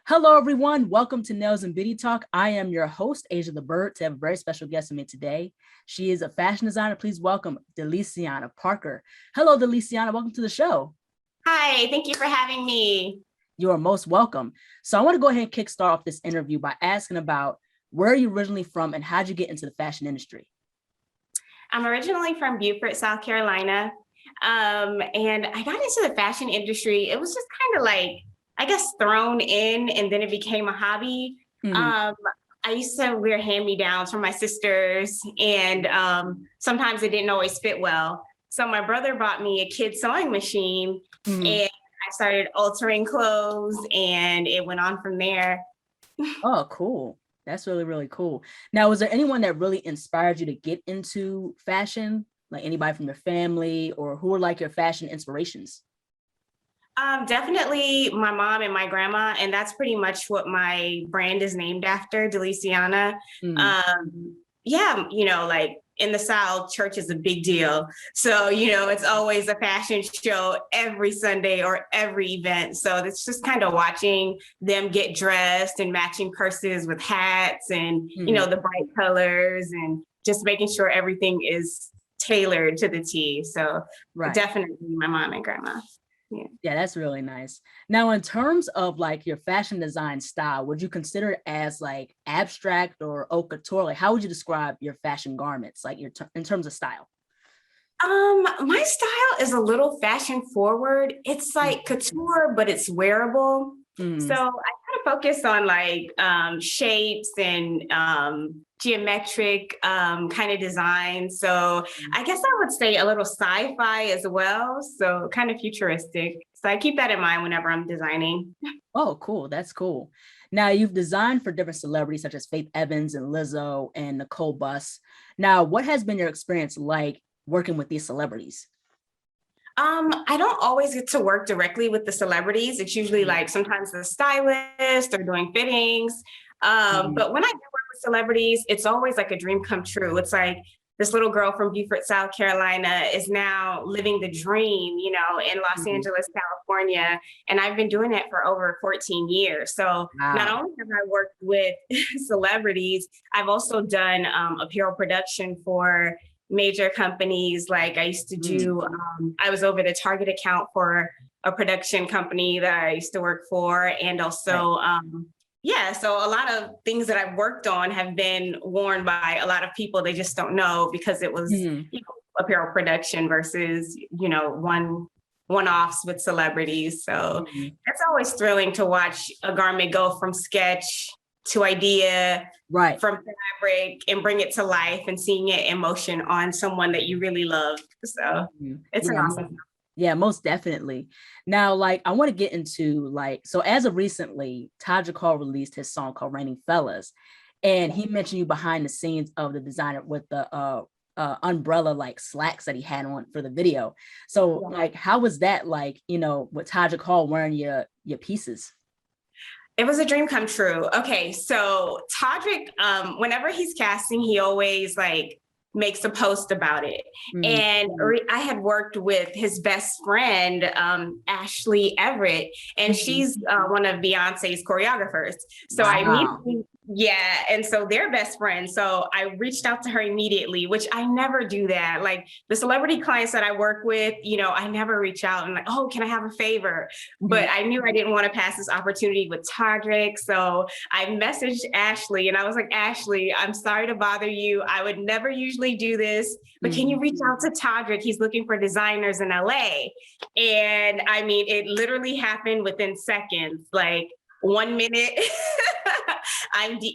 Hello, everyone. Welcome to Nails and Beauty Talk. I am your host, Asia the Bird. To have a very special guest with me today. She is a fashion designer. Please welcome Delise'Ana Parker. Hello, Delise'Ana. Welcome to the show. Hi, thank you for having me. You are most welcome. So I want to go ahead and kickstart off this interview by asking about where are you originally from and how'd you get into the fashion industry? I'm originally from Beaufort, South Carolina. And I got into the fashion industry. It was just kind of like, I guess, thrown in, and then it became a hobby. Mhm. Um, I used to wear hand-me-downs from my sisters, and sometimes it didn't always fit well. So my brother bought me a kid sewing machine, Mhm. and I started altering clothes, and it went on from there. Oh, cool. That's really, really cool. Now, was there anyone that really inspired you to get into fashion? Like anybody from your family or who were like your fashion inspirations? Definitely my mom and my grandma, and that's pretty much what my brand is named after, Delise'Ana. Mhm. Yeah, like in the South, church is a big deal. So, it's always a fashion show every Sunday or every event. So it's just kind of watching them get dressed and matching purses with hats and, Mhm. the bright colors and just making sure everything is tailored to the T. So Right. definitely my mom and grandma. Yeah. Yeah, that's really nice. Now, in terms of like your fashion design style, would you consider it as like abstract or haute couture? Like, how would you describe your fashion garments, like in terms of style? My style is a little fashion forward. It's like couture, but it's wearable. So Mm-hmm. I kind of focus on like shapes and geometric kind of design. So I guess I would say a little sci-fi as well. So kind of futuristic. So I keep that in mind whenever I'm designing. Oh, cool. That's cool. Now, you've designed for different celebrities such as Faith Evans and Lizzo and Nicole Buss. Now, what has been your experience like working with these celebrities? I don't always get to work directly with the celebrities. It's usually like sometimes the stylist or doing fittings. Mhm. But when I do work with celebrities, it's always like a dream come true. It's like this little girl from Beaufort, South Carolina is now living the dream, in Los Mhm. Angeles, California. And I've been doing it for over 14 years. So not Wow. only have I worked with celebrities, I've also done apparel production for major companies. Like I used to Mm. do, I was over the Target account for a production company that I used to work for. And Right. also, yeah, so a lot of things that I've worked on have been worn by a lot of people. They just don't know because it was, Mhm. apparel production versus, one-offs with celebrities. So Mhm. it's always thrilling to watch a garment go from sketch to idea, Right. from fabric, and bring it to life and seeing it in motion on someone that you really love. So Mhm. it's an Yeah. awesome. Yeah, most definitely. Now, like, I want to get into like, so as of recently, Taj Cole released his song called Raining Fellas, and he mentioned you behind the scenes of the designer with the umbrella like slacks that he had on for the video. So, Yeah. like, how was that like, with Taj Cole wearing your pieces? It was a dream come true. Okay, so Todrick, whenever he's casting, he always like makes a post about it. Mhm. And I had worked with his best friend, Ashley Everett, and Mhm. she's one of Beyonce's choreographers. So I Wow. immediately, yeah, and so they're best friends. So I reached out to her immediately, which I never do that. Like the celebrity clients that I work with, I never reach out and like, oh, can I have a favor? Mhm. But I knew I didn't want to pass this opportunity with Todrick. So I messaged Ashley and I was like, Ashley, I'm sorry to bother you. I would never usually do this, but can you Mhm. reach out to Todrick? He's looking for designers in LA. And I mean, it literally happened within seconds, like 1 minute.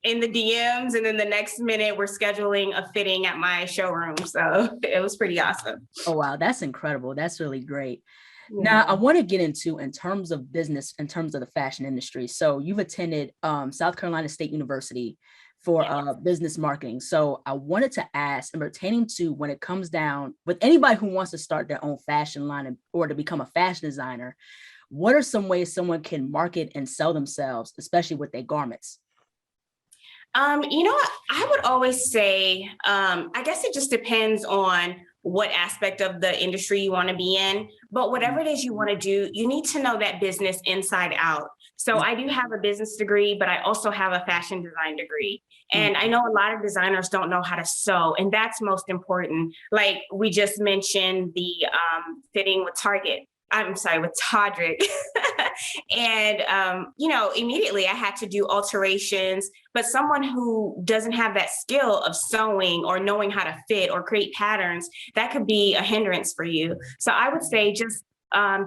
In the DMs, and then the next minute we're scheduling a fitting at my showroom. So it was pretty awesome. Oh, wow, that's incredible. That's really great. Now, I Yeah. want to get into in terms of business, in terms of the fashion industry. So you've attended South Carolina State University for Yes. business marketing. So I wanted to ask, and pertaining to when it comes down with anybody who wants to start their own fashion line or to become a fashion designer, what are some ways someone can market and sell themselves, especially with their garments? What? I would always say, I guess it just depends on what aspect of the industry you want to be in. But whatever Mhm. it is you want to do, you need to know that business inside out. So I do have a business degree, but I also have a fashion design degree. And I know a lot of designers don't know how to sew, and that's most important. Like we just mentioned the fitting with Target. I'm sorry, with Todrick. And, immediately I had to do alterations, but someone who doesn't have that skill of sewing or knowing how to fit or create patterns, that could be a hindrance for you. So I would say just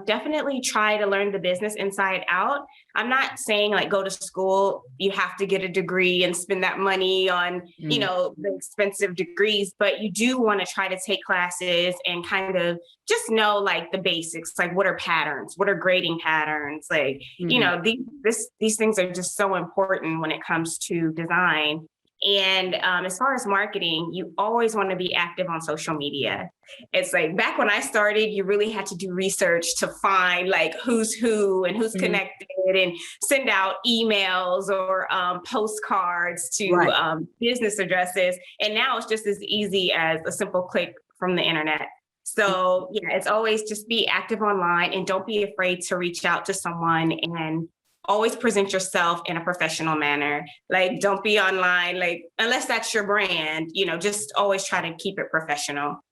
definitely try to learn the business inside out. I'm not saying like go to school, you have to get a degree and spend that money on, the expensive degrees, but you do want to try to take classes and kind of just know like the basics, like what are patterns, what are grading patterns, like, these things are just so important when it comes to design. And as far as marketing, you always want to be active on social media. It's like back when I started, you really had to do research to find like who's who and who's connected and send out emails or postcards to business addresses. And now it's just as easy as a simple click from the internet. So yeah, it's always just be active online and don't be afraid to reach out to someone and always present yourself in a professional manner. Like, don't be online, like, unless that's your brand, just always try to keep it professional.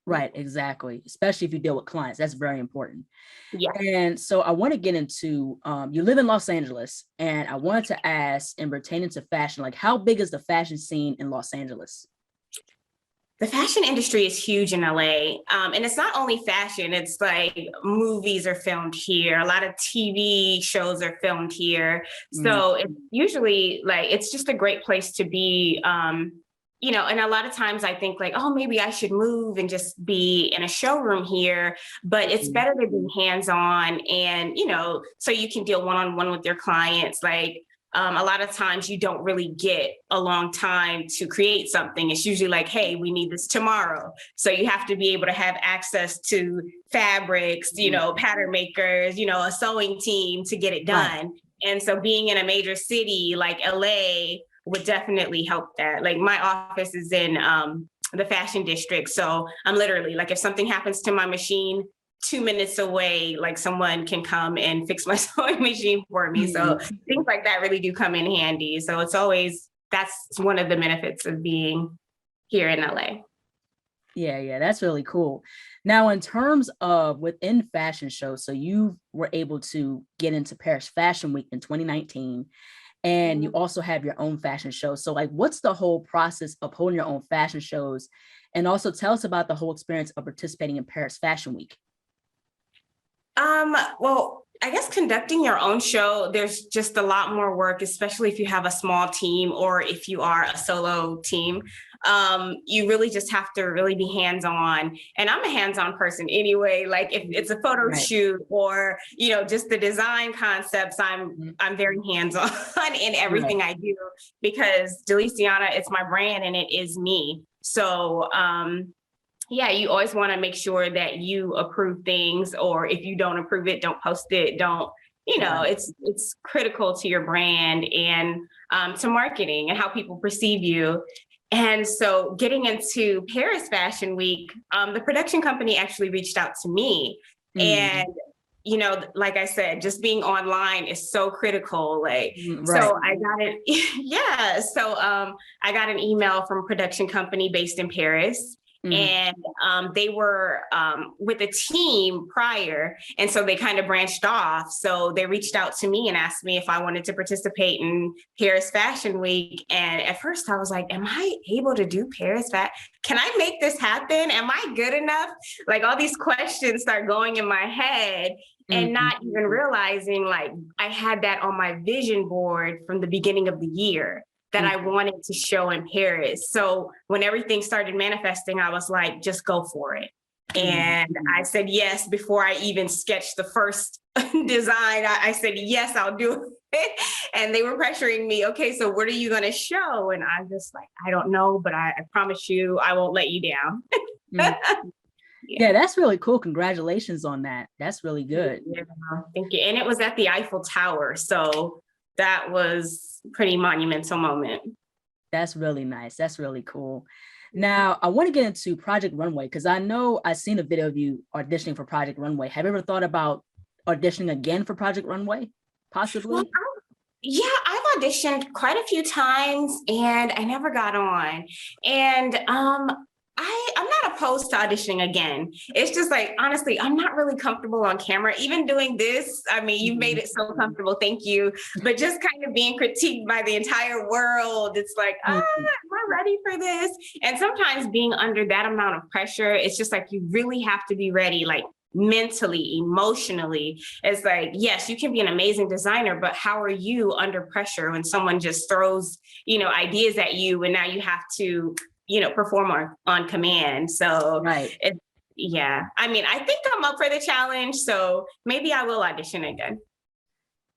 Right, exactly. Especially if you deal with clients, that's very important. Yeah. And so I want to get into, you live in Los Angeles, and I wanted to ask, in pertaining to fashion, like how big is the fashion scene in Los Angeles? The fashion industry is huge in LA. And it's not only fashion, it's like movies are filmed here. A lot of TV shows are filmed here. So it's usually like, it's just a great place to be. And a lot of times I think like, oh, maybe I should move and just be in a showroom here, but it's better to be hands-on and, so you can deal one-on-one with your clients. Like, a lot of times you don't really get a long time to create something. It's usually like, hey, we need this tomorrow. So you have to be able to have access to fabrics, pattern makers, a sewing team to get it done. Right. And so being in a major city like LA would definitely help that. Like my office is in the fashion district. So I'm literally like, if something happens to my machine, 2 minutes away, like someone can come and fix my sewing machine for me. So things like that really do come in handy. So that's one of the benefits of being here in LA. Yeah, that's really cool. Now, in terms of within fashion shows, so you were able to get into Paris Fashion Week in 2019, and you also have your own fashion show. So like, what's the whole process of holding your own fashion shows? And also tell us about the whole experience of participating in Paris Fashion Week. Well, I guess conducting your own show, there's just a lot more work, especially if you have a small team or if you are a solo team. You really just have to really be hands-on. And I'm a hands-on person anyway. Like if it's a photo shoot or, just the design concepts, I'm very hands-on in everything I do because Delise'Ana, it's my brand and it is me. So, yeah, you always want to make sure that you approve things, or if you don't approve it, don't post it. Don't, it's critical to your brand and to marketing and how people perceive you. And so getting into Paris Fashion Week, the production company actually reached out to me. And, like I said, just being online is so critical. Like, so I got it. Yeah. So I got an email from a production company based in Paris. And they were with a team prior. And so they kind of branched off. So they reached out to me and asked me if I wanted to participate in Paris Fashion Week. And at first I was like, am I able to do Paris Fashion? Can I make this happen? Am I good enough? Like all these questions start going in my head and not even realizing like I had that on my vision board from the beginning of the year that I wanted to show in Paris. So when everything started manifesting, I was like, just go for it. And I said yes before I even sketched the first design. I said, yes, I'll do it. And they were pressuring me, okay, so what are you going to show? And I'm just like, I don't know, but I promise you, I won't let you down. Yeah, that's really cool. Congratulations on that. That's really good. Yeah, thank you. And it was at the Eiffel Tower. So that was a pretty monumental moment. That's really nice. That's really cool. Now, I want to get into Project Runway because I know I've seen a video of you auditioning for Project Runway. Have you ever thought about auditioning again for Project Runway? Well, possibly? yeah, I've auditioned quite a few times and I never got on. And I'm not opposed to auditioning again. It's just like honestly, I'm not really comfortable on camera. Even doing this, I mean, you've made Mhm. it so comfortable, thank you. But just kind of being critiqued by the entire world, it's like, Mhm. am I ready for this? And sometimes being under that amount of pressure, it's just like you really have to be ready, like mentally, emotionally. It's like, yes, you can be an amazing designer, but how are you under pressure when someone just throws, ideas at you and now you have to, perform on command. So Right. it, yeah, I mean, I think I'm up for the challenge. So maybe I will audition again.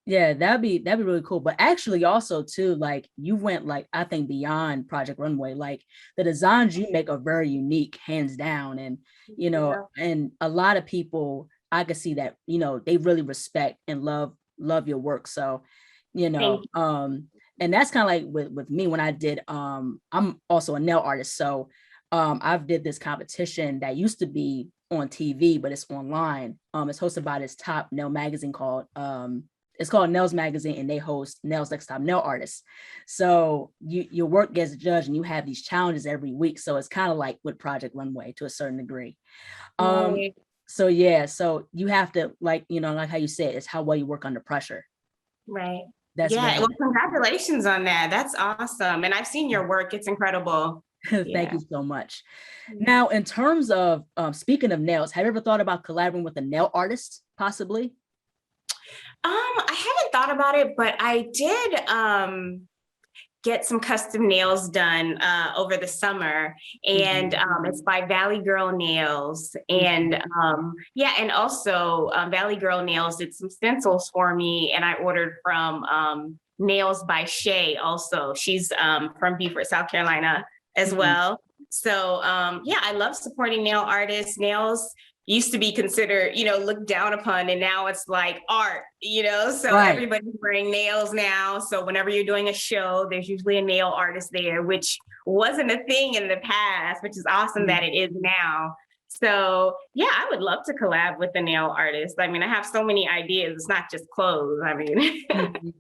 Yeah, that'd be really cool. But actually also too, like you went like I think beyond Project Runway. Like the designs you make are very unique, hands down. And Yeah. and a lot of people I could see that, they really respect and love your work. So, you Thank know, you. and that's kind of like with me when I did I'm also a nail artist. So I've did this competition that used to be on TV, but it's online. It's hosted by this top nail magazine called it's called Nails Magazine, and they host Nails Next Top Nail Artists. So your work gets judged, and you have these challenges every week. So it's kind of like with Project Runway to a certain degree. Um, Right. so yeah, so you have to like how you said, it's how well you work under pressure. Right. That's Yeah. very Well, congratulations on that. That's awesome. And I've seen your work. It's incredible. thank Yeah. you so much. Now, in terms of speaking of nails, have you ever thought about collaborating with a nail artist, possibly? I haven't thought about it, but I did get some custom nails done over the summer, and Mhm. it's by Valley Girl Nails, and Mhm. yeah, and also Valley Girl Nails did some stencils for me, and I ordered from Nails by Shay. Also, she's from Beaufort, South Carolina, as Mhm. well. So yeah, I love supporting nail artists. Nails used to be considered, looked down upon, and now it's like art, so Right. everybody's wearing nails now. So whenever you're doing a show, there's usually a nail artist there, which wasn't a thing in the past, which is awesome Mhm. that it is now. So yeah, I would love to collab with a nail artist. I mean, I have so many ideas. It's not just clothes. I mean, Mhm.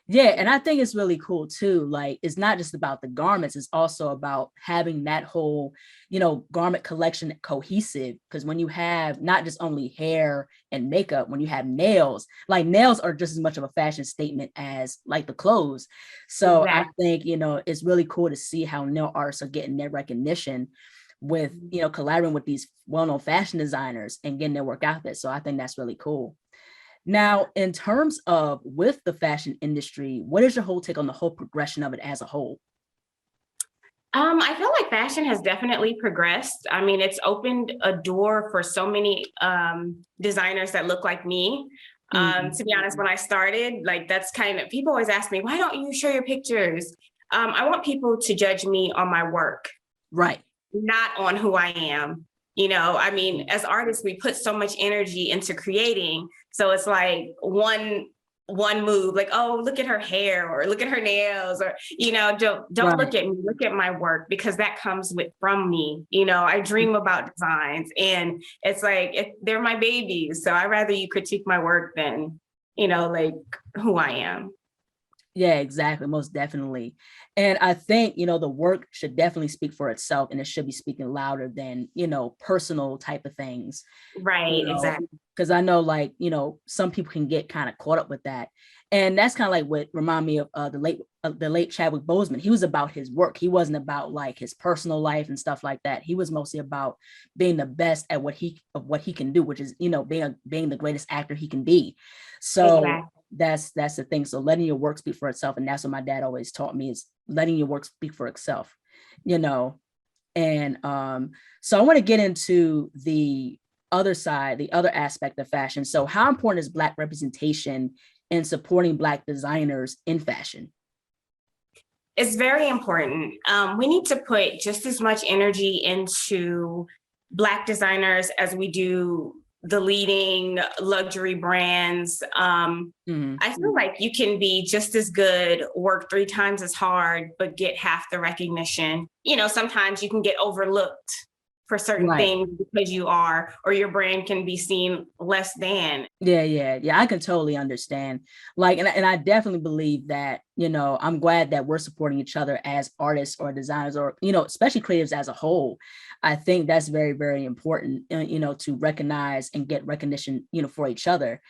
Yeah, and I think it's really cool too. Like, it's not just about the garments, it's also about having that whole, garment collection cohesive. Because when you have not just only hair and makeup, when you have nails, like nails are just as much of a fashion statement as like the clothes. So I exactly. think, it's really cool to see how nail artists are getting their recognition with, collaborating with these well-known fashion designers and getting their work out there. So I think that's really cool. Now, in terms of with the fashion industry, what is your whole take on the whole progression of it as a whole? I feel like fashion has definitely progressed. I mean, it's opened a door for so many designers that look like me. Mhm. To be honest, when I started, like that's kind of people always ask me, why don't you show your pictures? I want people to judge me on my work, Right. not on who I am. I mean, as artists, we put so much energy into creating. So it's like one move, like, oh, look at her hair or look at her nails, or don't look Right. at me, look at my work, because that comes with from me. I dream about designs, and it's like they're my babies. So I rather you critique my work than, like who I am. Yeah, exactly. Most definitely. And I think, the work should definitely speak for itself, and it should be speaking louder than, personal type of things, you Right, know, exactly. because I know like, some people can get kind of caught up with that. And that's kind of like what remind me of the late Chadwick Boseman. He was about his work. He wasn't about like his personal life and stuff like that. He was mostly about being the best at what he can do, which is, being the greatest actor he can be. So Exactly. that's the thing. So letting your work speak for itself. And that's what my dad always taught me, is letting your work speak for itself, you know. And so I want to get into the other side, the other aspect of fashion. So how important is Black representation in supporting Black designers in fashion? It's very important. We need to put just as much energy into Black designers as we do the leading luxury brands. Mhm. I feel like you can be just as good, work three times as hard, but get half the recognition. Sometimes you can get overlooked. for certain Right. things because you are, or your brand can be seen less than. Yeah. I can totally understand. Like, and I definitely believe that, I'm glad that we're supporting each other as artists or designers or, especially creatives as a whole. I think that's very, very important, to recognize and get recognition, for each other.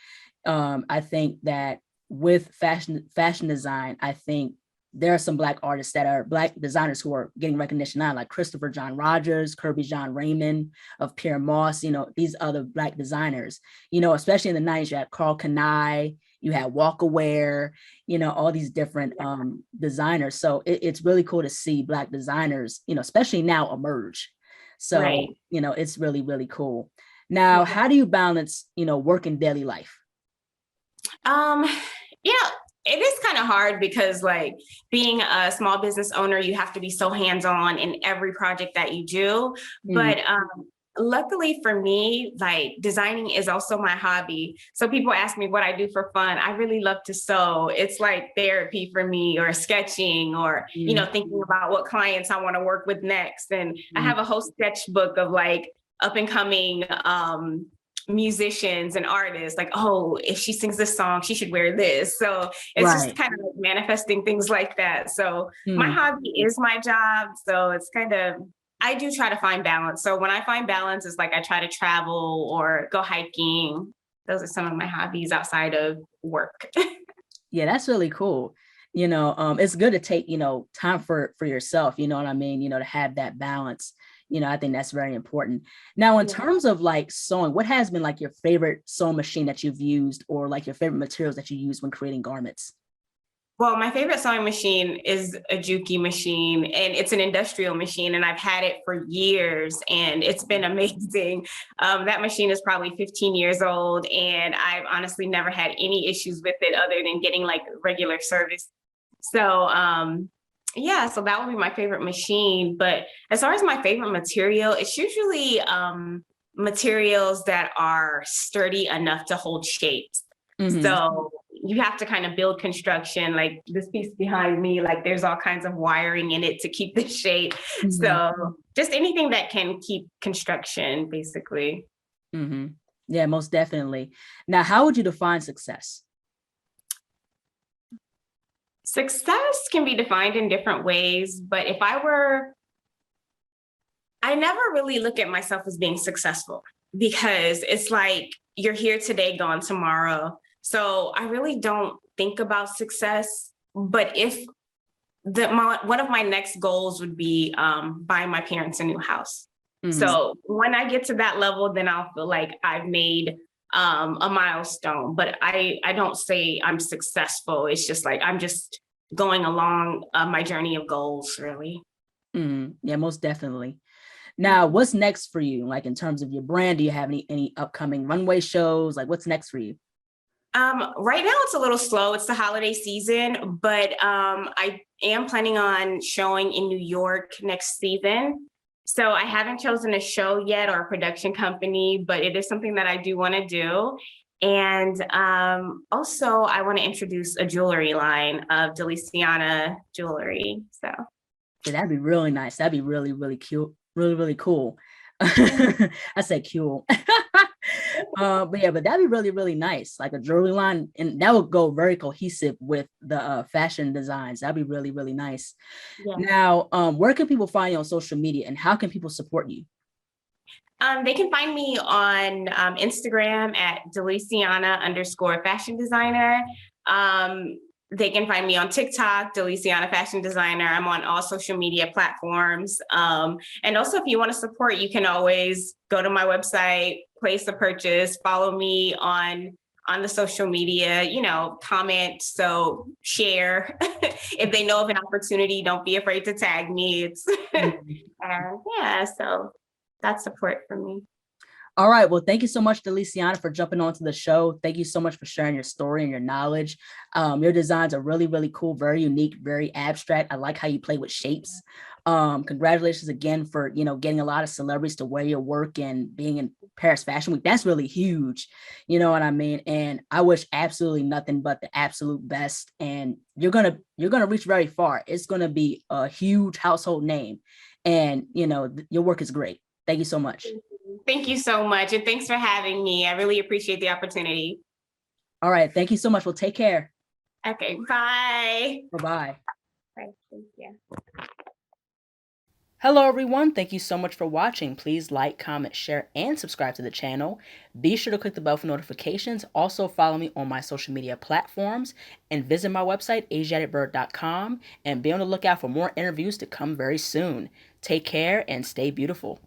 I think that with fashion design, I think there are some Black artists that are Black designers who are getting recognition now, like Christopher John Rogers, Kirby John Raymond of Pierre Moss, these other Black designers, especially in the 90s, you had Carl Kanai, you had Walk Aware, all these different designers. So it's really cool to see Black designers, especially now, emerge. So, Right. it's really, really cool. Now, Yeah. how do you balance, work and daily life? Um, yeah, it is kind of hard because like being a small business owner, you have to be so hands-on in every project that you do. Mhm. But luckily for me, like designing is also my hobby. So people ask me what I do for fun. I really love to sew. It's like therapy for me, or sketching, or, Mhm. thinking about what clients I want to work with next. And I Mhm. have a whole sketchbook of like up and coming musicians and artists, like, oh, if she sings this song, she should wear this. So it's just Right. kind of like manifesting things like that. So my Mhm. hobby is my job. So it's kind of, I do try to find balance. So when I find balance, it's like I try to travel or go hiking. Those are some of my hobbies outside of work. Yeah, that's really cool. It's good to take, time for yourself, you know what I mean? To have that balance. I think that's very important. Now, in Yeah. terms of like sewing, what has been like your favorite sewing machine that you've used, or like your favorite materials that you use when creating garments? Well, my favorite sewing machine is a Juki machine, and it's an industrial machine, and I've had it for years, and it's been amazing. That machine is probably 15 years old, and I've honestly never had any issues with it other than getting like regular service. So, yeah, so that would be my favorite machine. But as far as my favorite material, it's usually materials that are sturdy enough to hold shapes. Hmm. So you have to kind of build construction, like this piece behind me, like there's all kinds of wiring in it to keep the shape. Hmm. So just anything that can keep construction, basically. Hmm. Yeah, most definitely. Now, how would you define success? Success can be defined in different ways, but if I were, I never really look at myself as being successful, because it's like you're here today, gone tomorrow. So I really don't think about success. But if one of my next goals would be buying my parents a new house. Hmm. So when I get to that level, then I'll feel like I've made a milestone. But I don't say I'm successful. It's just like I'm just going along my journey of goals, really. Hmm. Yeah, most definitely. Now, what's next for you? Like in terms of your brand, do you have any upcoming runway shows? Like what's next for you? Right now it's a little slow. It's the holiday season, but I am planning on showing in New York next season. So I haven't chosen a show yet or a production company, but it is something that I do want to do. And also, I want to introduce a jewelry line of Delise'Ana jewelry. So Yeah, that'd be really nice. That'd be really, really cute. Really, really cool. yeah. I said cool. But yeah, but that'd be really, really nice. Like a jewelry line, and that would go very cohesive with the fashion designs. That'd be really, really nice. Yeah. Now, where can people find you on social media, and how can people support you? They can find me on Instagram at Delise'Ana underscore fashion designer. They can find me on TikTok, Delise'Ana fashion designer. I'm on all social media platforms. And also, if you want to support, you can always go to my website, place a purchase, follow me on the social media, comment, so share. If they know of an opportunity, don't be afraid to tag me. It's Mhm. yeah, so that's support for me. All right. Well, thank you so much, Deliciana, for jumping onto the show. Thank you so much for sharing your story and your knowledge. Your designs are really, really cool, very unique, very abstract. I like how you play with shapes. Congratulations again for getting a lot of celebrities to wear your work and being in Paris Fashion Week. That's really huge. You know what I mean? And I wish absolutely nothing but the absolute best. And you're gonna reach very far. It's gonna be a huge household name, and your work is great. Thank you so much. Thank you so much. And thanks for having me. I really appreciate the opportunity. All right. Thank you so much. Well, take care. Okay, bye. Bye-bye. Bye. Thank you. Hello, everyone. Thank you so much for watching. Please like, comment, share, and subscribe to the channel. Be sure to click the bell for notifications. Also, follow me on my social media platforms and visit my website, asiaticbird.com, and be on the lookout for more interviews to come very soon. Take care and stay beautiful.